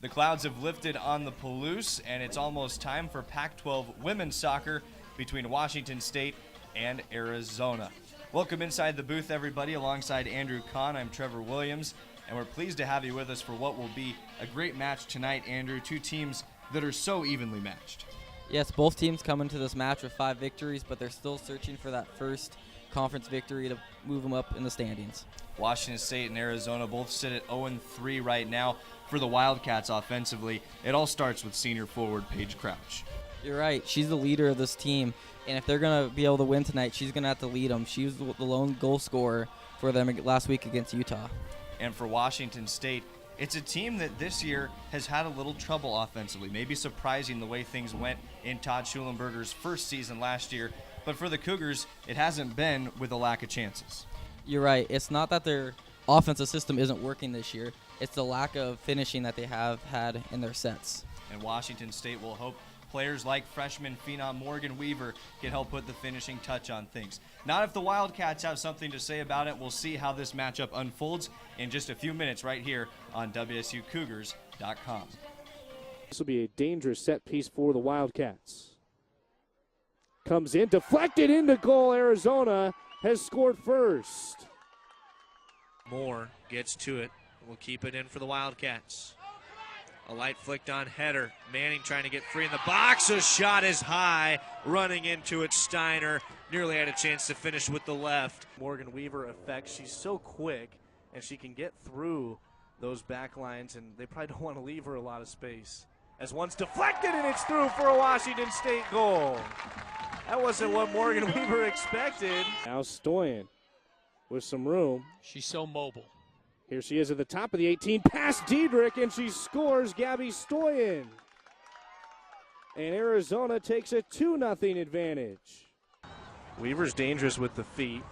The clouds have lifted on the Palouse, and it's almost time for Pac-12 women's soccer between Washington State and Arizona. Welcome inside the booth, everybody. Alongside Andrew Kahn, I'm Trevor Williams, and we're pleased to have you with us for what will be a great match tonight, Andrew. Two teams that are so evenly matched. Yes, both teams come into this match with 5 victories, but they're still searching for that first conference victory to move them up in the standings. Washington State and Arizona both sit at 0-3 right now for the Wildcats offensively. It all starts with senior forward Paige Crouch. You're right. She's the leader of this team, and if they're going to be able to win tonight, she's going to have to lead them. She was the lone goal scorer for them last week against Utah. And for Washington State, it's a team that this year has had a little trouble offensively, maybe surprising the way things went in Todd Schulenberger's first season last year. But for the Cougars, it hasn't been with a lack of chances. You're right. It's not that their offensive system isn't working this year. It's the lack of finishing that they have had in their sets. And Washington State will hope players like freshman phenom Morgan Weaver can help put the finishing touch on things. Not if the Wildcats have something to say about it. We'll see how this matchup unfolds in just a few minutes right here on WSUCougars.com. This will be a dangerous set piece for the Wildcats. Comes in, deflected into goal. Arizona has scored first. Moore gets to it. We'll keep it in for the Wildcats. A light flicked on header. Manning trying to get free in the box. A shot is high. Running into it, Steiner nearly had a chance to finish with the left. Morgan Weaver effect. She's so quick, and she can get through those back lines, and they probably don't want to leave her a lot of space. As one's deflected, and it's through for a Washington State goal. That wasn't what Morgan Weaver expected. Now Stoyan with some room. She's so mobile. Here she is at the top of the 18, past Diedrich, and she scores. Gabby Stoyan. And Arizona takes a 2-0 advantage. Weaver's dangerous with the feet.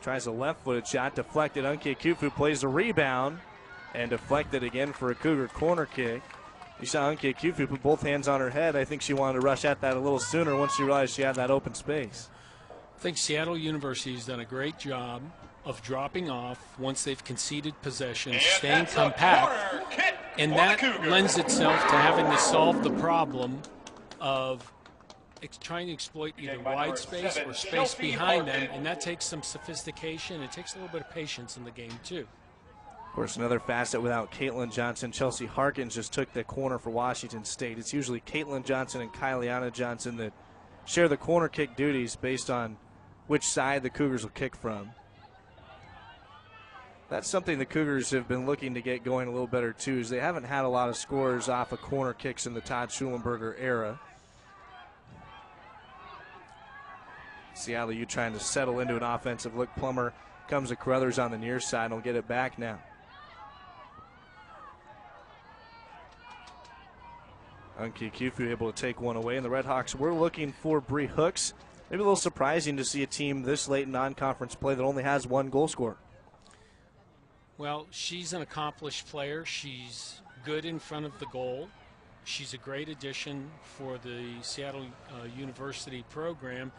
Tries a left-footed shot, deflected. Unke Kufu plays the rebound and deflected again for a Cougar corner kick. You saw Unke Kufu put both hands on her head. I think she wanted to rush at that a little sooner once she realized she had that open space. I think Seattle University has done a great job of dropping off once they've conceded possession, staying compact, and that lends itself to having to solve the problem of trying to exploit either wide space or space behind them, and that takes some sophistication. It takes a little bit of patience in the game, too. Of course, another facet without Caitlin Johnson. Chelsea Harkins just took the corner for Washington State. It's usually Caitlin Johnson and Kyliana Johnson that share the corner kick duties based on which side the Cougars will kick from. That's something the Cougars have been looking to get going a little better, too, is they haven't had a lot of scores off of corner kicks in the Todd Schulenberger era. Seattle U trying to settle into an offensive look. Plummer comes to Carruthers on the near side and will get it back now. Unke Kufu able to take one away, and the Redhawks were looking for Bree Hooks. Maybe a little surprising to see a team this late in non-conference play that only has one goal scorer. Well, she's an accomplished player. She's good in front of the goal. She's a great addition for the Seattle University program.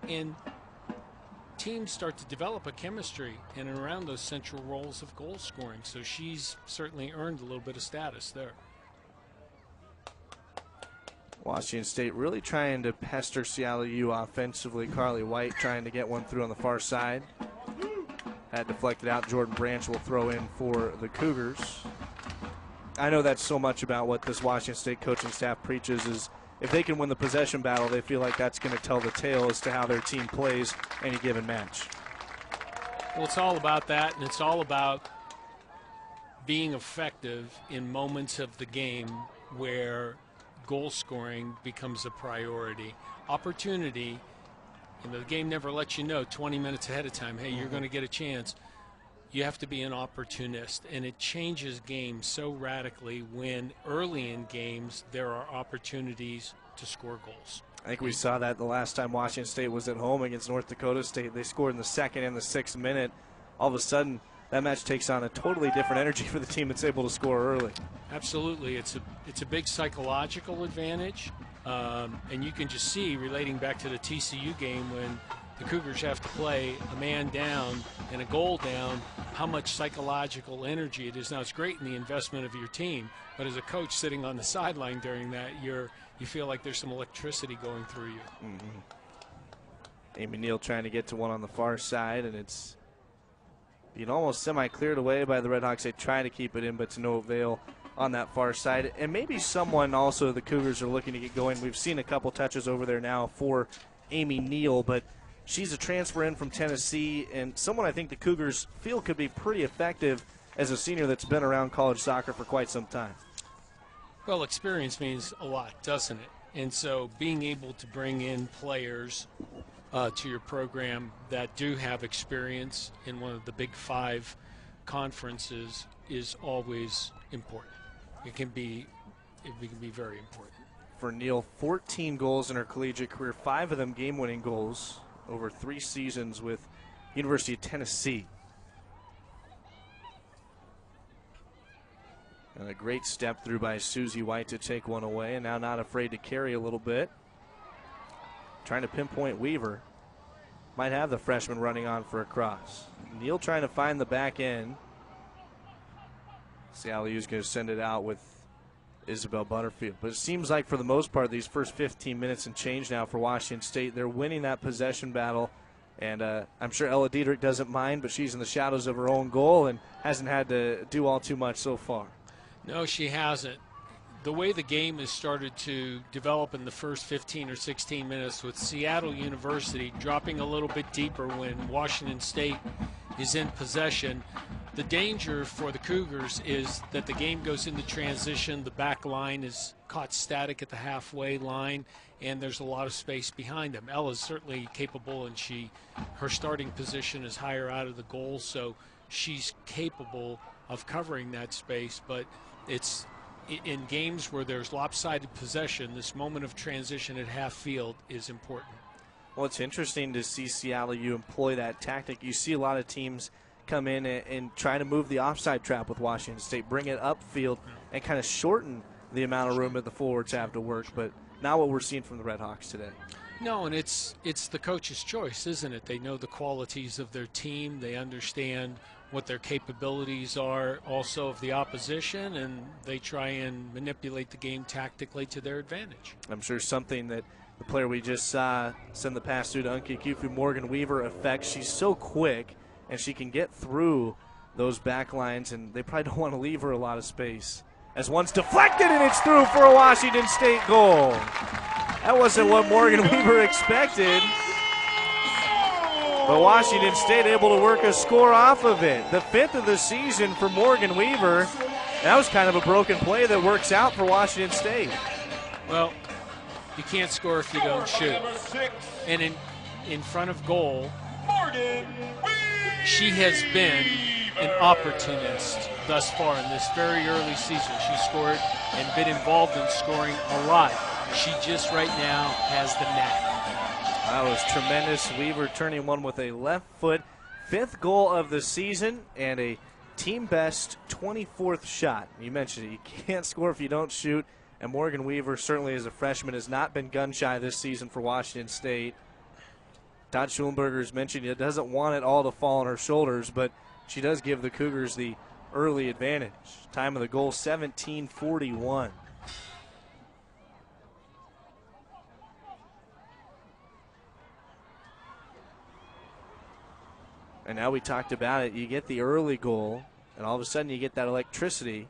And teams start to develop a chemistry in and around those central roles of goal scoring. So she's certainly earned a little bit of status there. Washington State really trying to pester Seattle U offensively. Carly White trying to get one through on the far side. Had deflected out. Jordan Branch will throw in for the Cougars. I know that's so much about what this Washington State coaching staff preaches is if they can win the possession battle, they feel like that's going to tell the tale as to how their team plays any given match. Well, it's all about that, and it's all about being effective in moments of the game where goal scoring becomes a priority. Opportunity, the game never lets you know 20 minutes ahead of time, hey, you're going to get a chance. You have to be an opportunist, and it changes games so radically when early in games there are opportunities to score goals. I think we saw that the last time Washington State was at home against North Dakota State. They scored in the 2nd and the 6th minute. All of a sudden, that match takes on a totally different energy for the team that's able to score early. Absolutely. It's a big psychological advantage, and you can just see, relating back to the TCU game, when the Cougars have to play a man down and a goal down, how much psychological energy it is. Now, it's great in the investment of your team, but as a coach sitting on the sideline during that, you feel like there's some electricity going through you. Mm-hmm. Amy Neal trying to get to one on the far side, and it's being almost semi-cleared away by the Redhawks. They try to keep it in, but to no avail on that far side. And maybe someone also the Cougars are looking to get going. We've seen a couple touches over there now for Amy Neal, but she's a transfer in from Tennessee, and someone I think the Cougars feel could be pretty effective as a senior that's been around college soccer for quite some time. Well, experience means a lot, doesn't it? And so being able to bring in players to your program that do have experience in one of the Big Five conferences is always important. It can be very important. For Neal, 14 goals in her collegiate career, 5 of them game-winning goals over 3 seasons with University of Tennessee. And a great step through by Susie White to take one away, and now not afraid to carry a little bit. Trying to pinpoint Weaver. Might have the freshman running on for a cross. Neal trying to find the back end. Sialiu's going to send it out with Isabel Butterfield. But it seems like for the most part, these first 15 minutes and change now for Washington State, they're winning that possession battle. And I'm sure Ella Diedrich doesn't mind, but she's in the shadows of her own goal and hasn't had to do all too much so far. No, she hasn't. The way the game has started to develop in the first 15 or 16 minutes with Seattle University dropping a little bit deeper when Washington State is in possession, the danger for the Cougars is that the game goes into transition, the back line is caught static at the halfway line, and there's a lot of space behind them. Ella's certainly capable, and her starting position is higher out of the goal, so she's capable of covering that space, but it's in games where there's lopsided possession, this moment of transition at half field is important. Well, it's interesting to see Seattle employ that tactic. You see a lot of teams come in and try to move the offside trap with Washington State, bring it upfield, and kind of shorten the amount of room that the forwards have to work. But not what we're seeing from the Redhawks today. No, and it's the coach's choice, isn't it? They know the qualities of their team. They understand what their capabilities are also of the opposition, and they try and manipulate the game tactically to their advantage. I'm sure something that the player we just saw send the pass through to Unki Kufu, Morgan Weaver, affects. She's so quick, and she can get through those back lines, and they probably don't want to leave her a lot of space. As one's deflected, and it's through for a Washington State goal. That wasn't what Morgan Weaver expected. But Washington State able to work a score off of it. The 5th of the season for Morgan Weaver. That was kind of a broken play that works out for Washington State. Well, you can't score if you don't shoot. And in front of goal, she has been an opportunist thus far in this very early season. She scored and been involved in scoring a lot. She just right now has the knack. That was tremendous. Weaver turning one with a left foot. 5th goal of the season and a team best 24th shot. You mentioned it. You can't score if you don't shoot. And Morgan Weaver, certainly as a freshman, has not been gun shy this season for Washington State. Todd Schulenberger has mentioned it doesn't want it all to fall on her shoulders, but she does give the Cougars the early advantage. Time of the goal, 17:41. And now we talked about it. You get the early goal, and all of a sudden you get that electricity.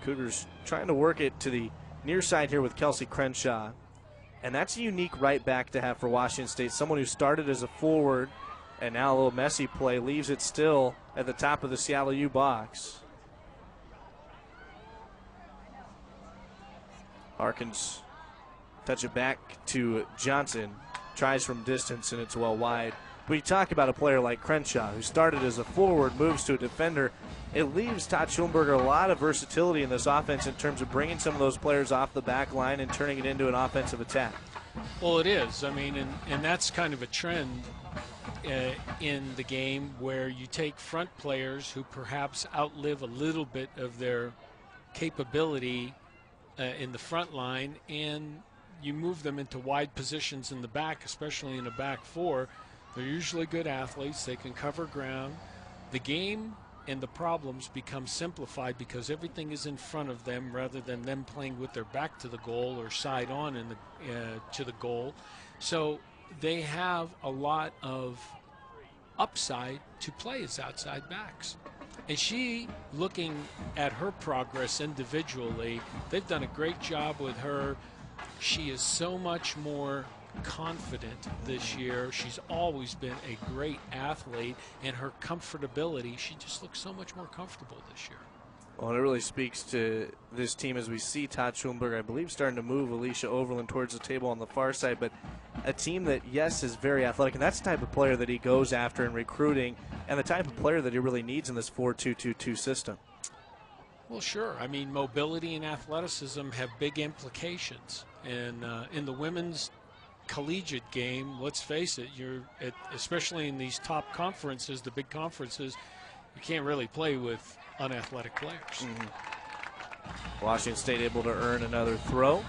Cougars trying to work it to the near side here with Kelsey Crenshaw. And that's a unique right back to have for Washington State. Someone who started as a forward and now a little messy play, leaves it still at the top of the Seattle U box. Harkins touch it back to Johnson. Tries from distance, and it's well wide. We talk about a player like Crenshaw, who started as a forward, moves to a defender. It leaves Todd Schulenberger a lot of versatility in this offense in terms of bringing some of those players off the back line and turning it into an offensive attack. Well, it is. I mean, and that's kind of a trend in the game where you take front players who perhaps outlive a little bit of their capability in the front line, and you move them into wide positions in the back, especially in a back four, They're usually good athletes. They can cover ground. The game and the problems become simplified because everything is in front of them rather than them playing with their back to the goal or side on to the goal. So they have a lot of upside to play as outside backs. And she, looking at her progress individually, they've done a great job with her. She is so much more confident this year. She's always been a great athlete, and her comfortability, she just looks so much more comfortable this year. Well, it really speaks to this team as we see Todd Schulenberg, I believe, starting to move Alicia Overland towards the table on the far side, but a team that, yes, is very athletic, and that's the type of player that he goes after in recruiting and the type of player that he really needs in this 4-2-2-2 system. Well, sure. I mean, mobility and athleticism have big implications. And in the women's collegiate game, let's face it, especially in these top conferences, the big conferences, you can't really play with unathletic players. Washington State able to earn another throw.